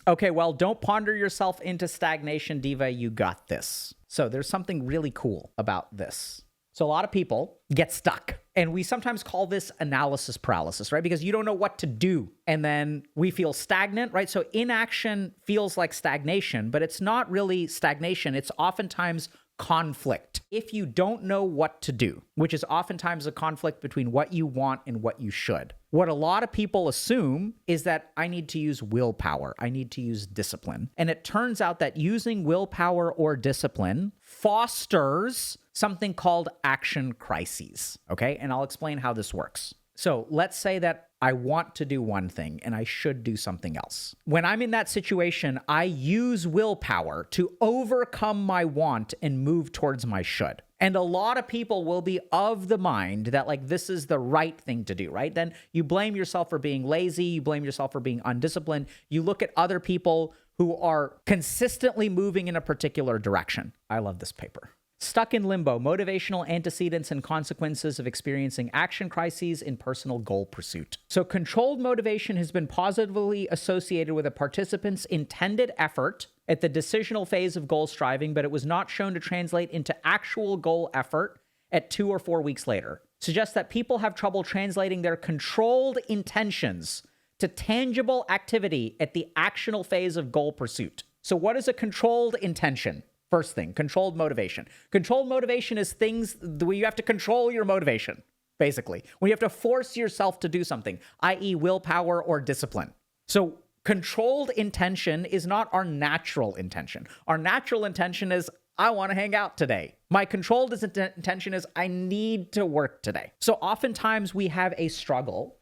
Okay, well, don't ponder yourself into stagnation, Diva. You got this. So there's something really cool about this. So a lot of people get stuck, and we sometimes call this analysis paralysis, right? Because you don't know what to do, and then we feel stagnant, right? So inaction feels like stagnation, but it's not really stagnation. It's oftentimes conflict. If you don't know what to do, which is oftentimes a conflict between what you want and what you should. What a lot of people assume is that I need to use willpower. I need to use discipline. And it turns out that using willpower or discipline fosters something called action crises, okay? And I'll explain how this works. So let's say that I want to do one thing and I should do something else. When I'm in that situation, I use willpower to overcome my want and move towards my should. And a lot of people will be of the mind that like this is the right thing to do, right? Then you blame yourself for being lazy, you blame yourself for being undisciplined. You look at other people who are consistently moving in a particular direction. I love this paper. Stuck in Limbo, Motivational Antecedents and Consequences of Experiencing Action Crises in Personal Goal Pursuit. So controlled motivation has been positively associated with a participant's intended effort at the decisional phase of goal striving, but it was not shown to translate into actual goal effort at 2 or 4 weeks later. Suggests that people have trouble translating their controlled intentions to tangible activity at the actional phase of goal pursuit. So what is a controlled intention? First thing, controlled motivation. Controlled motivation is things where you have to control your motivation, basically. When you have to force yourself to do something, i.e. willpower or discipline. So controlled intention is not our natural intention. Our natural intention is, I want to hang out today. My controlled intention is, I need to work today. So oftentimes we have a struggle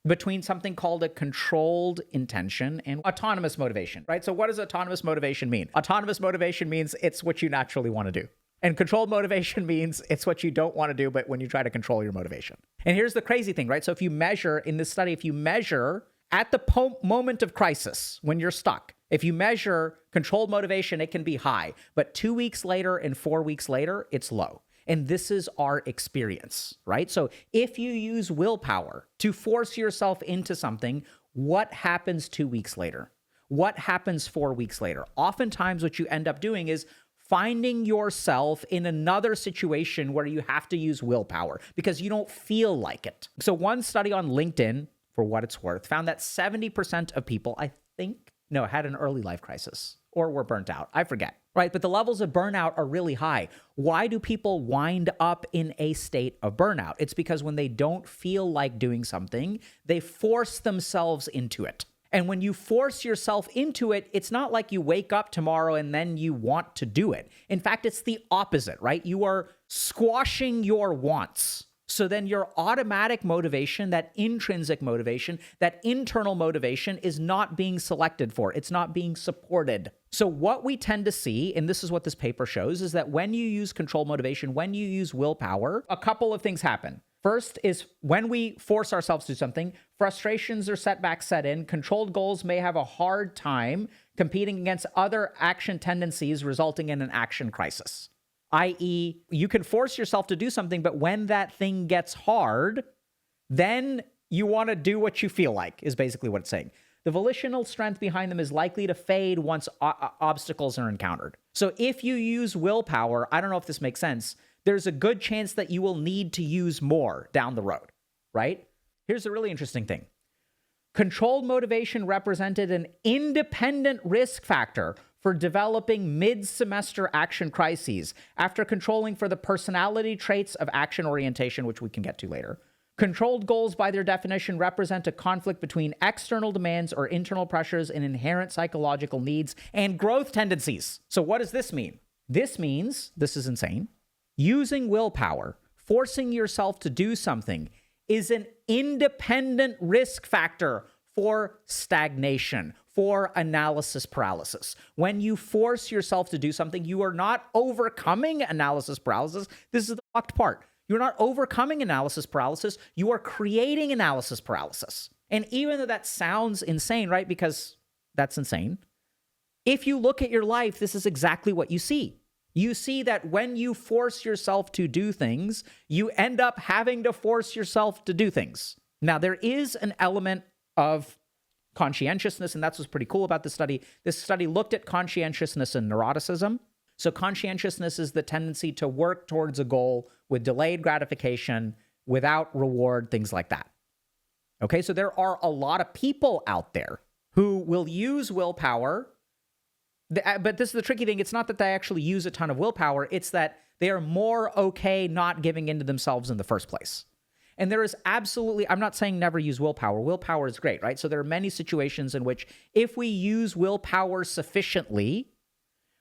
between something called a controlled intention and autonomous motivation, right? So what does autonomous motivation mean? Autonomous motivation means it's what you naturally want to do. And controlled motivation means it's what you don't want to do, but when you try to control your motivation. And here's the crazy thing, right? So if you measure in this study, if you measure at the moment of crisis, when you're stuck, if you measure controlled motivation, it can be high, but 2 weeks later and 4 weeks later, it's low. And this is our experience, right? So if you use willpower to force yourself into something, what happens 2 weeks later? What happens 4 weeks later? Oftentimes what you end up doing is finding yourself in another situation where you have to use willpower because you don't feel like it. So one study on LinkedIn, for what it's worth, found that 70% of people, had an early life crisis or were burnt out. I forget. Right? But the levels of burnout are really high. Why do people wind up in a state of burnout? It's because when they don't feel like doing something, they force themselves into it. And when you force yourself into it, it's not like you wake up tomorrow and then you want to do it. In fact, it's the opposite, right? You are squashing your wants. So then your automatic motivation, that intrinsic motivation, that internal motivation is not being selected for. It's not being supported. So what we tend to see, and this is what this paper shows, is that when you use controlled motivation, when you use willpower, a couple of things happen. First is when we force ourselves to do something, frustrations or setbacks set in. Controlled goals may have a hard time competing against other action tendencies, resulting in an action crisis. i.e., you can force yourself to do something, but when that thing gets hard, then you want to do what you feel like, is basically what it's saying. The volitional strength behind them is likely to fade once obstacles are encountered. So if you use willpower, I don't know if this makes sense, there's a good chance that you will need to use more down the road, right? Here's a really interesting thing. Controlled motivation represented an independent risk factor for developing mid-semester action crises after controlling for the personality traits of action orientation, which we can get to later. Controlled goals, by their definition, represent a conflict between external demands or internal pressures and inherent psychological needs and growth tendencies. So what does this mean? This means, this is insane, using willpower, forcing yourself to do something, is an independent risk factor for stagnation, for analysis paralysis. When you force yourself to do something, you are not overcoming analysis paralysis. This is the fucked part. You're not overcoming analysis paralysis. You are creating analysis paralysis. And even though that sounds insane, right? Because that's insane. If you look at your life, this is exactly what you see. You see that when you force yourself to do things, you end up having to force yourself to do things. Now, there is an element of conscientiousness, and that's what's pretty cool about this study. This study looked at conscientiousness and neuroticism. So conscientiousness is the tendency to work towards a goal with delayed gratification, without reward, things like that. Okay, so there are a lot of people out there who will use willpower, but this is the tricky thing. It's not that they actually use a ton of willpower. It's that they are more okay not giving in to themselves in the first place. And there is absolutely, I'm not saying never use willpower. Willpower is great, right? So there are many situations in which if we use willpower sufficiently,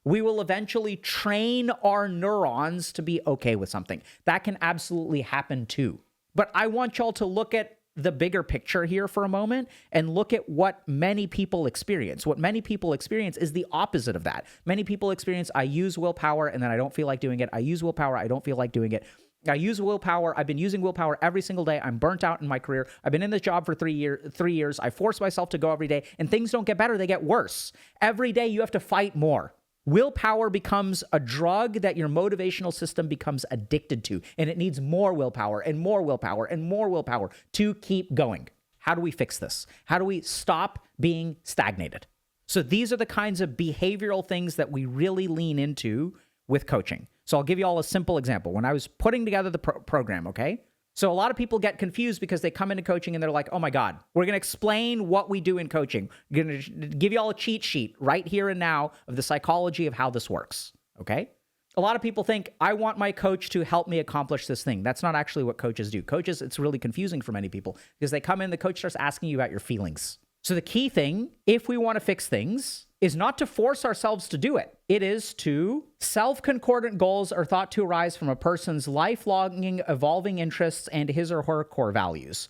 we will eventually train our neurons to be okay with something. That can absolutely happen too. But I want y'all to look at the bigger picture here for a moment and look at what many people experience. What many people experience is the opposite of that. Many people experience, I use willpower and then I don't feel like doing it. I use willpower, I don't feel like doing it. I use willpower. I've been using willpower every single day. I'm burnt out in my career. I've been in this job for 3 years. I force myself to go every day, and things don't get better. They get worse. Every day you have to fight more. Willpower becomes a drug that your motivational system becomes addicted to, and it needs more willpower and more willpower and more willpower to keep going. How do we fix this? How do we stop being stagnated? So these are the kinds of behavioral things that we really lean into with coaching. So I'll give you all a simple example. When I was putting together the program, okay? So a lot of people get confused because they come into coaching and they're like, oh my God, we're going to explain what we do in coaching. We're going to give you all a cheat sheet right here and now of the psychology of how this works, okay? A lot of people think, I want my coach to help me accomplish this thing. That's not actually what coaches do. Coaches, it's really confusing for many people because they come in, the coach starts asking you about your feelings. So the key thing, if we want to fix things, is not to force ourselves to do it. It is to self-concordant goals are thought to arise from a person's lifelong evolving interests and his or her core values.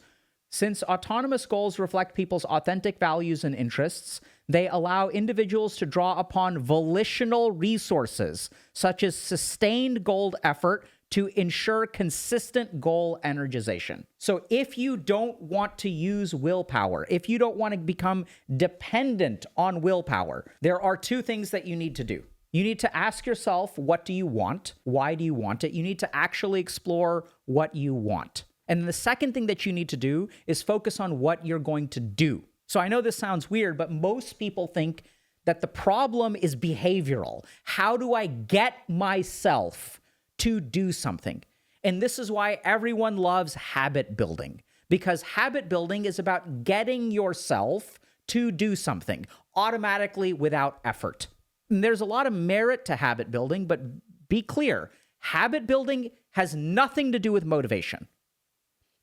Since autonomous goals reflect people's authentic values and interests, they allow individuals to draw upon volitional resources, such as sustained goal effort, to ensure consistent goal energization. So if you don't want to use willpower, if you don't want to become dependent on willpower, there are two things that you need to do. You need to ask yourself, what do you want? Why do you want it? You need to actually explore what you want. And the second thing that you need to do is focus on what you're going to do. So I know this sounds weird, but most people think that the problem is behavioral. How do I get myself to do something? And this is why everyone loves habit building, because habit building is about getting yourself to do something automatically without effort. And there's a lot of merit to habit building, but be clear, habit building has nothing to do with motivation.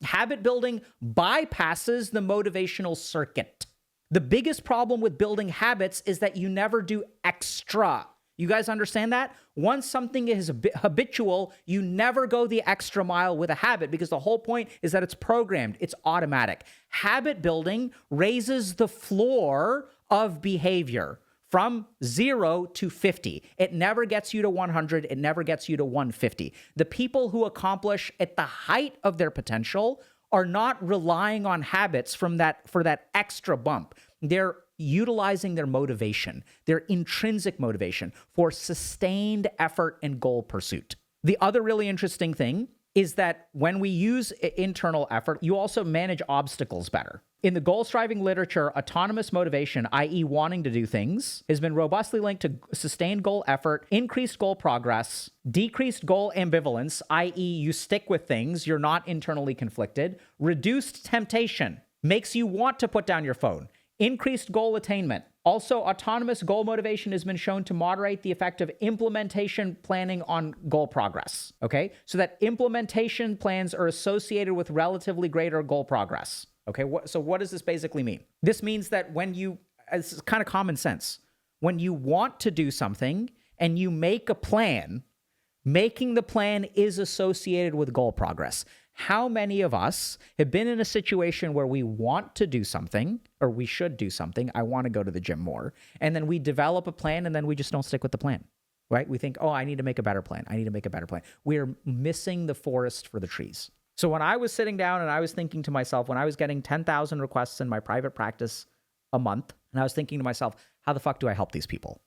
Habit building bypasses the motivational circuit. The biggest problem with building habits is that you never do extra. You guys understand that? Once something is habitual, you never go the extra mile with a habit because the whole point is that it's programmed, it's automatic. Habit building raises the floor of behavior from 0 to 50. It never gets you to 100. It never gets you to 150. The people who accomplish at the height of their potential are not relying on habits for that extra bump. They're utilizing their motivation, their intrinsic motivation for sustained effort and goal pursuit. The other really interesting thing is that when we use internal effort, you also manage obstacles better. In the goal-striving literature, autonomous motivation, i.e. wanting to do things, has been robustly linked to sustained goal effort, increased goal progress, decreased goal ambivalence, i.e. you stick with things, you're not internally conflicted, reduced temptation, makes you want to put down your phone, increased goal attainment. Also, autonomous goal motivation has been shown to moderate the effect of implementation planning on goal progress, okay? So that implementation plans are associated with relatively greater goal progress, okay? So what does this basically mean? This means that it's kind of common sense. When you want to do something and you make a plan, making the plan is associated with goal progress. How many of us have been in a situation where we want to do something, or we should do something, I want to go to the gym more, and then we develop a plan and then we just don't stick with the plan, right? We think, oh, I need to make a better plan. I need to make a better plan. We're missing the forest for the trees. So when I was sitting down and I was thinking to myself, when I was getting 10,000 requests in my private practice a month, and I was thinking to myself, how the fuck do I help these people?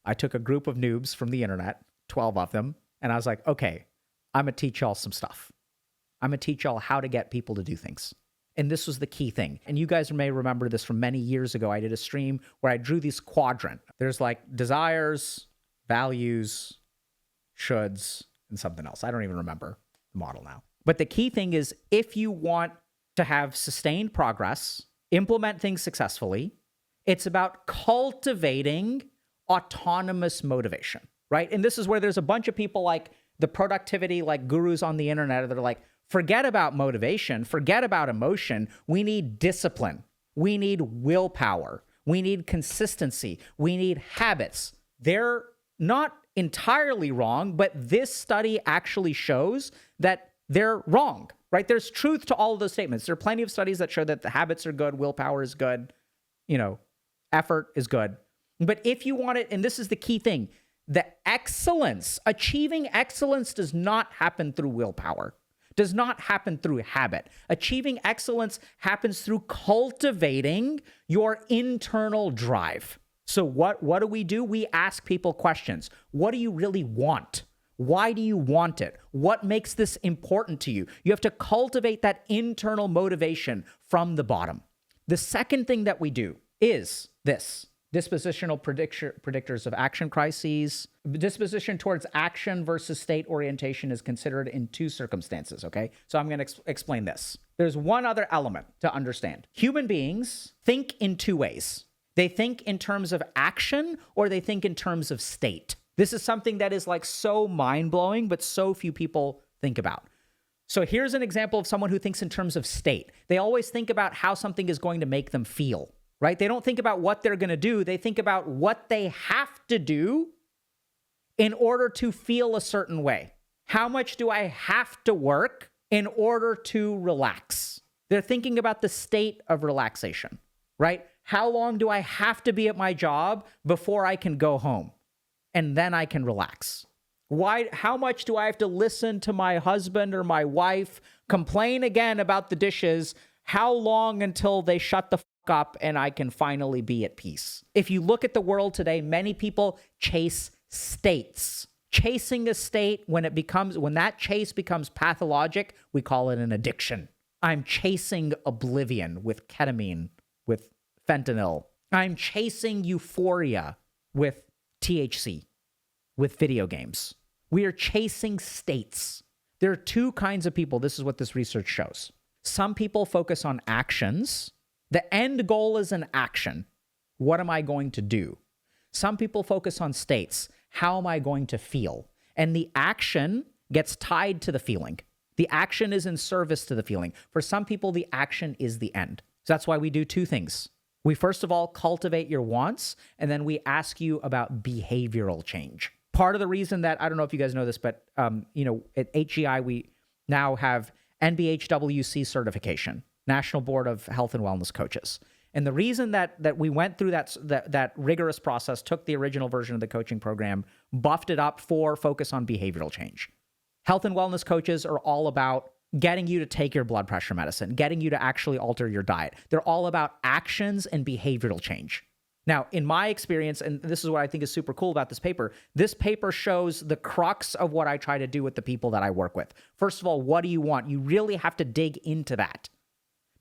I took a group of noobs from the internet, 12 of them, and I was like, okay, I'm going to teach y'all some stuff. I'm going to teach y'all how to get people to do things. And this was the key thing. And you guys may remember this from many years ago. I did a stream where I drew this quadrant. There's like desires, values, shoulds, and something else. I don't even remember the model now. But the key thing is, if you want to have sustained progress, implement things successfully, it's about cultivating autonomous motivation, right? And this is where there's a bunch of people like the productivity like gurus on the internet that are like, forget about motivation, forget about emotion. We need discipline. We need willpower. We need consistency. We need habits. They're not entirely wrong, but this study actually shows that they're wrong, right? There's truth to all of those statements. There are plenty of studies that show that the habits are good, willpower is good, effort is good. But if you want it, and this is the key thing, achieving excellence does not happen through willpower, does not happen through habit. Achieving excellence happens through cultivating your internal drive. So what do? We ask people questions. What do you really want? Why do you want it? What makes this important to you? You have to cultivate that internal motivation from the bottom. The second thing that we do is this. Dispositional predictors of action crises. Disposition towards action versus state orientation is considered in two circumstances, okay? So I'm going to explain this. There's one other element to understand. Human beings think in two ways. They think in terms of action or they think in terms of state. This is something that is like so mind-blowing, but so few people think about. So here's an example of someone who thinks in terms of state. They always think about how something is going to make them feel. Right? They don't think about what they're going to do. They think about what they have to do in order to feel a certain way. How much do I have to work in order to relax? They're thinking about the state of relaxation, right? How long do I have to be at my job before I can go home? And then I can relax. How much do I have to listen to my husband or my wife complain again about the dishes? How long until they shut the up and I can finally be at peace? If you look at the world today, many people chase states. Chasing a state, when that chase becomes pathologic, we call it an addiction. I'm chasing oblivion with ketamine, with fentanyl. I'm chasing euphoria with THC, with video games. We are chasing states. There are two kinds of people. This is what this research shows. Some people focus on actions. The end goal is an action. What am I going to do? Some people focus on states. How am I going to feel? And the action gets tied to the feeling. The action is in service to the feeling. For some people, the action is the end. So that's why we do two things. We first of all cultivate your wants, and then we ask you about behavioral change. Part of the reason that, I don't know if you guys know this, but at HGI, we now have NBHWC certification. National Board of Health and Wellness Coaches. And the reason that we went through that rigorous process, took the original version of the coaching program, buffed it up for focus on behavioral change. Health and wellness coaches are all about getting you to take your blood pressure medicine, getting you to actually alter your diet. They're all about actions and behavioral change. Now, in my experience, and this is what I think is super cool about this paper shows the crux of what I try to do with the people that I work with. First of all, what do you want? You really have to dig into that.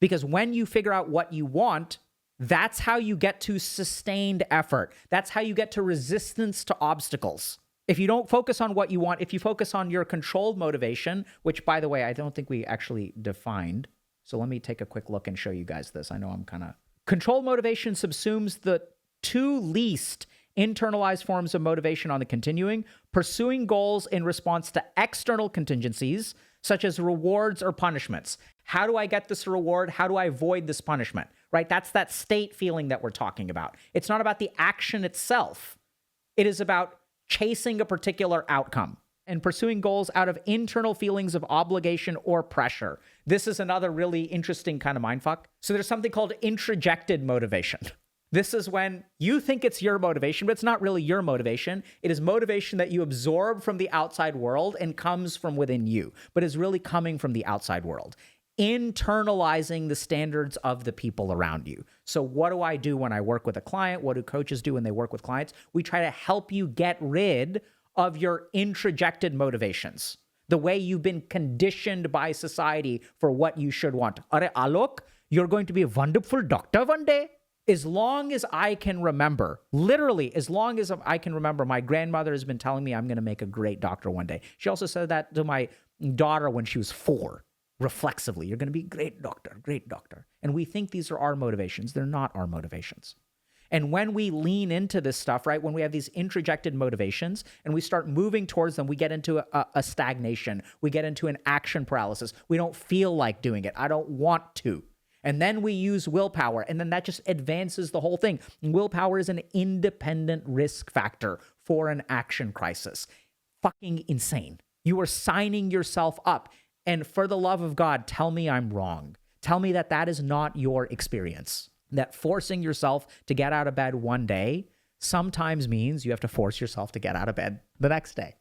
Because when you figure out what you want, that's how you get to sustained effort. That's how you get to resistance to obstacles. If you don't focus on what you want, if you focus on your controlled motivation, which, by the way, I don't think we actually defined. So let me take a quick look and show you guys this. I know I'm kind of... Controlled motivation subsumes the two least internalized forms of motivation on the continuum: pursuing goals in response to external contingencies, such as rewards or punishments. How do I get this reward? How do I avoid this punishment? Right? That's that state feeling that we're talking about. It's not about the action itself. It is about chasing a particular outcome and pursuing goals out of internal feelings of obligation or pressure. This is another really interesting kind of mindfuck. So there's something called introjected motivation. This is when you think it's your motivation, but it's not really your motivation. It is motivation that you absorb from the outside world and comes from within you, but is really coming from the outside world. Internalizing the standards of the people around you. So what do I do when I work with a client? What do coaches do when they work with clients? We try to help you get rid of your introjected motivations. the way you've been conditioned by society for what you should want. Are Alok, you're going to be a wonderful doctor one day. As long as I can remember, literally, as long as I can remember, my grandmother has been telling me I'm going to make a great doctor one day. She also said that to my daughter when she was 4, reflexively. You're going to be a great doctor, great doctor. And we think these are our motivations. They're not our motivations. And when we lean into this stuff, right, when we have these introjected motivations and we start moving towards them, we get into a stagnation. We get into an action paralysis. We don't feel like doing it. I don't want to. And then we use willpower, and then that just advances the whole thing. Willpower is an independent risk factor for an action crisis. Fucking insane. You are signing yourself up. And for the love of God, tell me I'm wrong. Tell me that that is not your experience. That forcing yourself to get out of bed one day sometimes means you have to force yourself to get out of bed the next day.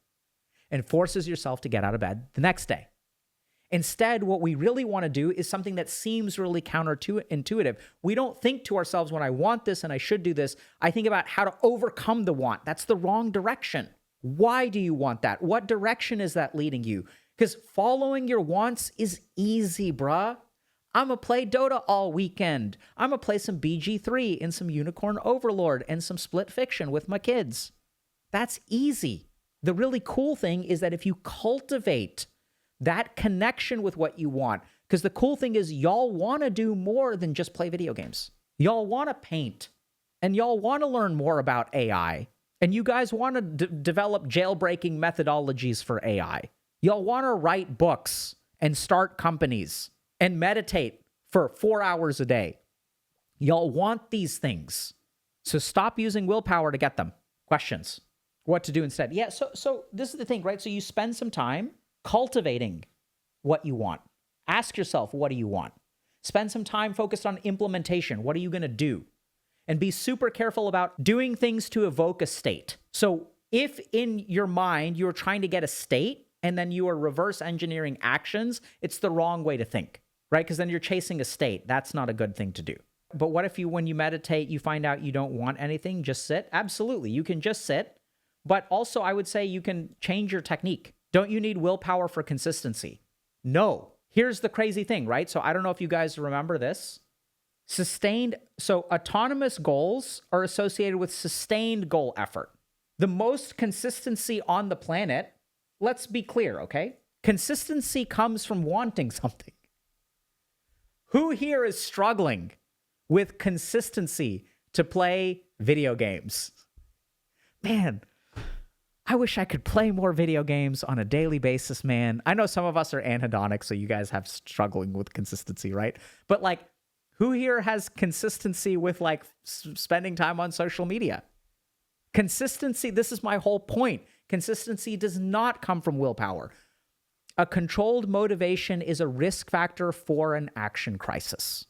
And forces yourself to get out of bed the next day. Instead, what we really want to do is something that seems really counterintuitive. We don't think to ourselves, when I want this and I should do this, I think about how to overcome the want. That's the wrong direction. Why do you want that? What direction is that leading you? Because following your wants is easy, bruh. I'm going to play Dota all weekend. I'm going to play some BG3 and some Unicorn Overlord and some Split Fiction with my kids. That's easy. The really cool thing is that if you cultivate that connection with what you want, because the cool thing is y'all want to do more than just play video games. Y'all want to paint, and y'all want to learn more about AI, and you guys want to develop jailbreaking methodologies for AI. Y'all want to write books and start companies and meditate for 4 hours a day. Y'all want these things. So stop using willpower to get them. Questions? What to do instead? Yeah, so this is the thing, right? So you spend some time cultivating what you want. Ask yourself, what do you want? Spend some time focused on implementation. What are you going to do? And be super careful about doing things to evoke a state. So if in your mind you're trying to get a state and then you are reverse engineering actions, it's the wrong way to think, right? Because then you're chasing a state. That's not a good thing to do. But what if when you meditate, you find out you don't want anything, just sit? Absolutely. You can just sit. But also, I would say you can change your technique. Don't you need willpower for consistency? No. Here's the crazy thing, right? So I don't know if you guys remember this. So autonomous goals are associated with sustained goal effort. The most consistency on the planet, let's be clear, okay? Consistency comes from wanting something. Who here is struggling with consistency to play video games? Man, I wish I could play more video games on a daily basis, man. I know some of us are anhedonic, so you guys have struggling with consistency, right? But like, who here has consistency with like spending time on social media? Consistency, this is my whole point. Consistency does not come from willpower. A controlled motivation is a risk factor for an action crisis.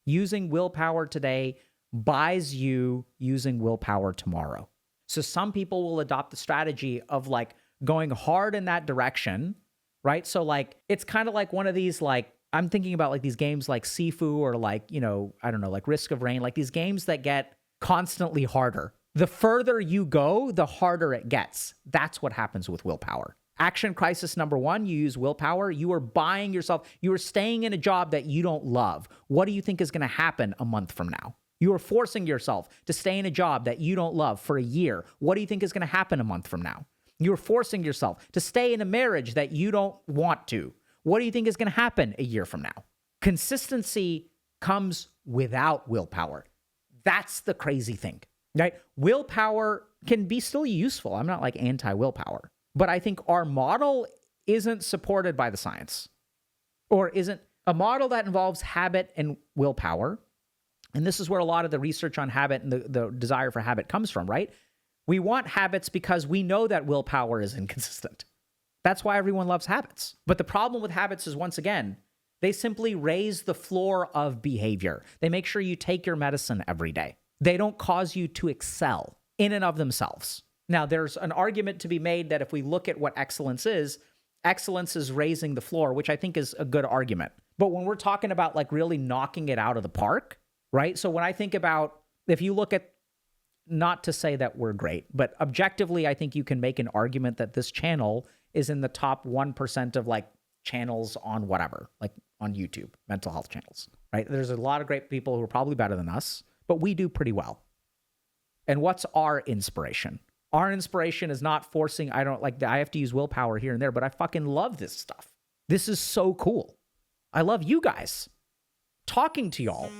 Using willpower today buys you using willpower tomorrow. So some people will adopt the strategy of like going hard in that direction, right? So like, it's kind of like one of these, like, I'm thinking about like these games like Sifu or like, you know, I don't know, like Risk of Rain, like these games that get constantly harder. The further you go, the harder it gets. That's what happens with willpower. Action crisis number 1, you use willpower. You are buying yourself. You are staying in a job that you don't love. What do you think is going to happen a month from now? You are forcing yourself to stay in a job that you don't love for a year. What do you think is going to happen a month from now? You're forcing yourself to stay in a marriage that you don't want to. What do you think is going to happen a year from now? Consistency comes without willpower. That's the crazy thing, right? Willpower can be still useful. I'm not like anti-willpower, but I think our model isn't supported by the science, or isn't a model that involves habit and willpower. And this is where a lot of the research on habit and the desire for habit comes from, right? We want habits because we know that willpower is inconsistent. That's why everyone loves habits. But the problem with habits is, once again, they simply raise the floor of behavior. They make sure you take your medicine every day. They don't cause you to excel in and of themselves. Now, there's an argument to be made that if we look at what excellence is raising the floor, which I think is a good argument. But when we're talking about like really knocking it out of the park, right? So when I think about, if you look at, not to say that we're great, but objectively, I think you can make an argument that this channel is in the top 1% of like channels on whatever, like on YouTube, mental health channels, right? There's a lot of great people who are probably better than us, but we do pretty well. And what's our inspiration? Our inspiration is not forcing, I have to use willpower here and there, but I fucking love this stuff. This is so cool. I love you guys. Talking to y'all